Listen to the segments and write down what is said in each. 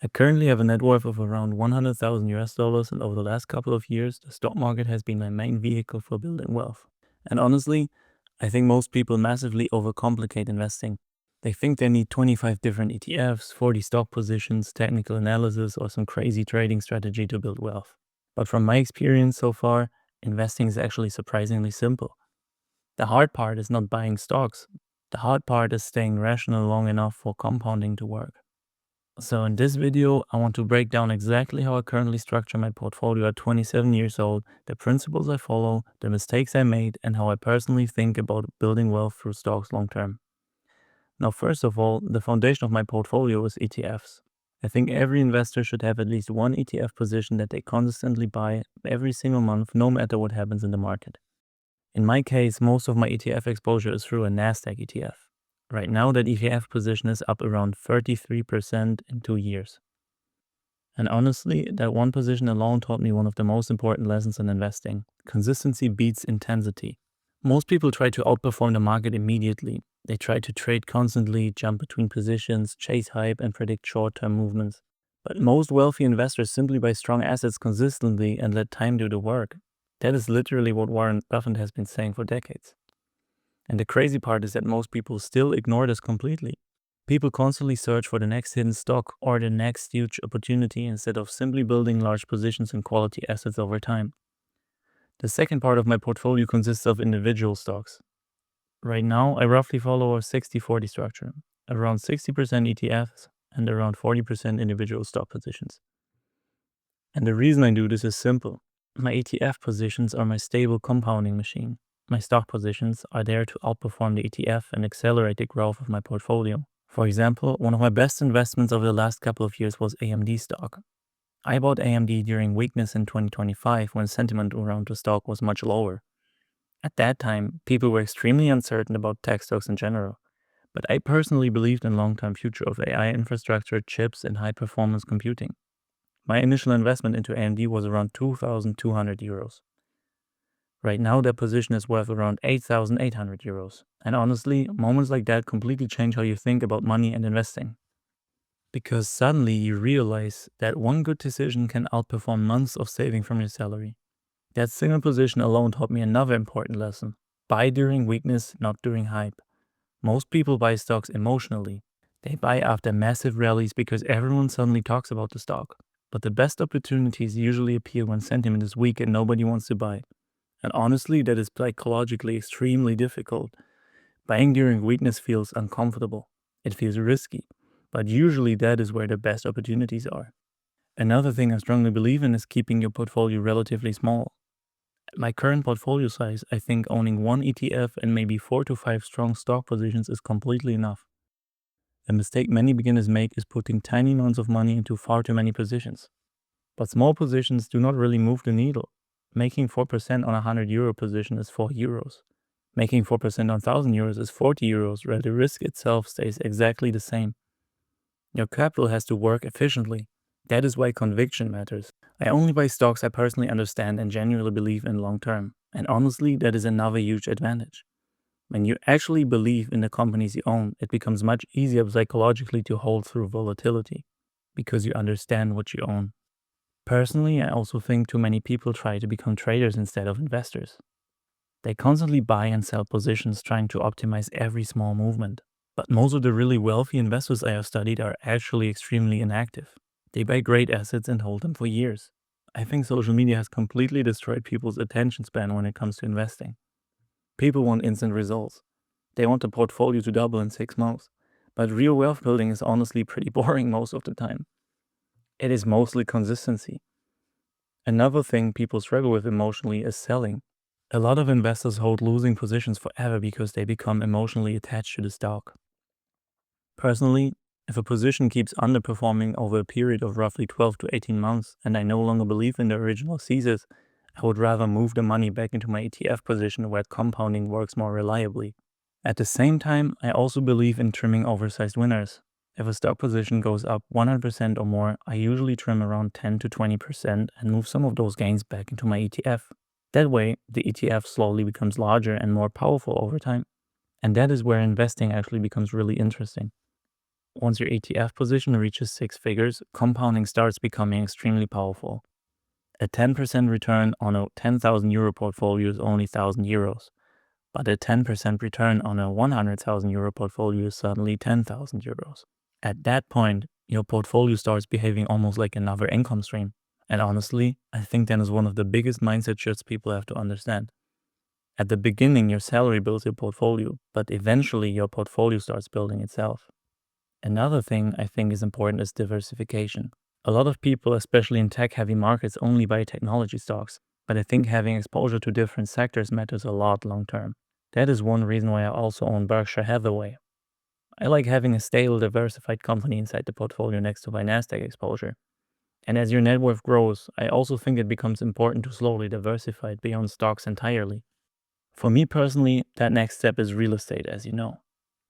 I currently have a net worth of around 100,000 US dollars, and over the last couple of years, the stock market has been my main vehicle for building wealth. And honestly, I think most people massively overcomplicate investing. They think they need 25 different ETFs, 40 stock positions, technical analysis, or some crazy trading strategy to build wealth. But from my experience so far, investing is actually surprisingly simple. The hard part is not buying stocks. The hard part is staying rational long enough for compounding to work. So in this video, I want to break down exactly how I currently structure my portfolio at 27 years old, the principles I follow, the mistakes I made, and how I personally think about building wealth through stocks long term. Now, first of all, the foundation of my portfolio is ETFs. I think every investor should have at least one ETF position that they consistently buy every single month, no matter what happens in the market. In my case, most of my ETF exposure is through a Nasdaq ETF. Right now, that ETF position is up around 33% in 2 years. And honestly, that one position alone taught me one of the most important lessons in investing. Consistency beats intensity. Most people try to outperform the market immediately. They try to trade constantly, jump between positions, chase hype, and predict short-term movements. But most wealthy investors simply buy strong assets consistently and let time do the work. That is literally what Warren Buffett has been saying for decades. And the crazy part is that most people still ignore this completely. People constantly search for the next hidden stock or the next huge opportunity instead of simply building large positions in quality assets over time. The second part of my portfolio consists of individual stocks. Right now, I roughly follow a 60-40 structure, around 60% ETFs and around 40% individual stock positions. And the reason I do this is simple. My ETF positions are my stable compounding machine. My stock positions are there to outperform the ETF and accelerate the growth of my portfolio. For example, one of my best investments over the last couple of years was AMD stock. I bought AMD during weakness in 2025 when sentiment around the stock was much lower. At that time, people were extremely uncertain about tech stocks in general. But I personally believed in the long-term future of AI infrastructure, chips, and high-performance computing. My initial investment into AMD was around 2,200 euros. Right now, their position is worth around 8,800 euros. And honestly, moments like that completely change how you think about money and investing. Because suddenly you realize that one good decision can outperform months of saving from your salary. That single position alone taught me another important lesson. Buy during weakness, not during hype. Most people buy stocks emotionally. They buy after massive rallies because everyone suddenly talks about the stock. But the best opportunities usually appear when sentiment is weak and nobody wants to buy. And honestly, that is psychologically extremely difficult. Buying during weakness feels uncomfortable. It feels risky. But usually that is where the best opportunities are. Another thing I strongly believe in is keeping your portfolio relatively small. At my current portfolio size, I think owning one ETF and maybe 4 to 5 strong stock positions is completely enough. A mistake many beginners make is putting tiny amounts of money into far too many positions. But small positions do not really move the needle. Making 4% on a 100 euro position is 4 euros. Making 4% on 1000 euros is 40 euros, where the risk itself stays exactly the same. Your capital has to work efficiently. That is why conviction matters. I only buy stocks I personally understand and genuinely believe in long term. And honestly, that is another huge advantage. When you actually believe in the companies you own, it becomes much easier psychologically to hold through volatility because you understand what you own. Personally, I also think too many people try to become traders instead of investors. They constantly buy and sell positions trying to optimize every small movement. But most of the really wealthy investors I have studied are actually extremely inactive. They buy great assets and hold them for years. I think social media has completely destroyed people's attention span when it comes to investing. People want instant results. They want the portfolio to double in 6 months. But real wealth building is honestly pretty boring most of the time. It is mostly consistency. Another thing people struggle with emotionally is selling. A lot of investors hold losing positions forever because they become emotionally attached to the stock. Personally, if a position keeps underperforming over a period of roughly 12 to 18 months and I no longer believe in the original thesis, I would rather move the money back into my ETF position where compounding works more reliably. At the same time, I also believe in trimming oversized winners. If a stock position goes up 100% or more, I usually trim around 10 to 20% and move some of those gains back into my ETF. That way, the ETF slowly becomes larger and more powerful over time. And that is where investing actually becomes really interesting. Once your ETF position reaches 6 figures, compounding starts becoming extremely powerful. A 10% return on a 10,000 euro portfolio is only 1,000 euros, but a 10% return on a 100,000 euro portfolio is suddenly 10,000 euros. At that point, your portfolio starts behaving almost like another income stream. And honestly, I think that is one of the biggest mindset shifts people have to understand. At the beginning, your salary builds your portfolio, but eventually your portfolio starts building itself. Another thing I think is important is diversification. A lot of people, especially in tech-heavy markets, only buy technology stocks, but I think having exposure to different sectors matters a lot long-term. That is one reason why I also own Berkshire Hathaway. I like having a stable, diversified company inside the portfolio next to my Nasdaq exposure. And as your net worth grows, I also think it becomes important to slowly diversify it beyond stocks entirely. For me personally, that next step is real estate, as you know.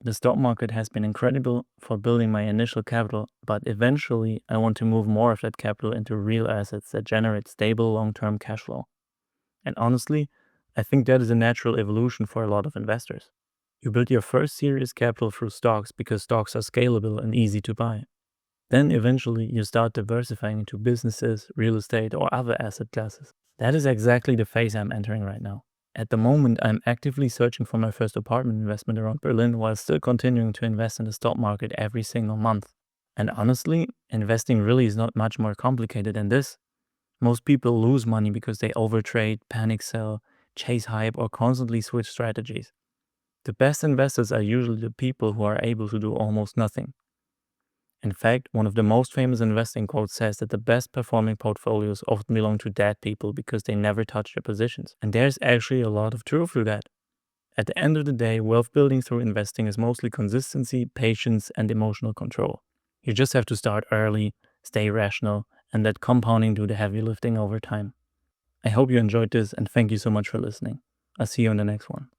The stock market has been incredible for building my initial capital, but eventually I want to move more of that capital into real assets that generate stable long-term cash flow. And honestly, I think that is a natural evolution for a lot of investors. You build your first serious capital through stocks because stocks are scalable and easy to buy. Then eventually you start diversifying into businesses, real estate, or other asset classes. That is exactly the phase I'm entering right now. At the moment, I'm actively searching for my first apartment investment around Berlin while still continuing to invest in the stock market every single month. And honestly, investing really is not much more complicated than this. Most people lose money because they overtrade, panic sell, chase hype, or constantly switch strategies. The best investors are usually the people who are able to do almost nothing. In fact, one of the most famous investing quotes says that the best performing portfolios often belong to dead people because they never touch their positions. And there's actually a lot of truth to that. At the end of the day, wealth building through investing is mostly consistency, patience, and emotional control. You just have to start early, stay rational, and let compounding do the heavy lifting over time. I hope you enjoyed this and thank you so much for listening. I'll see you in the next one.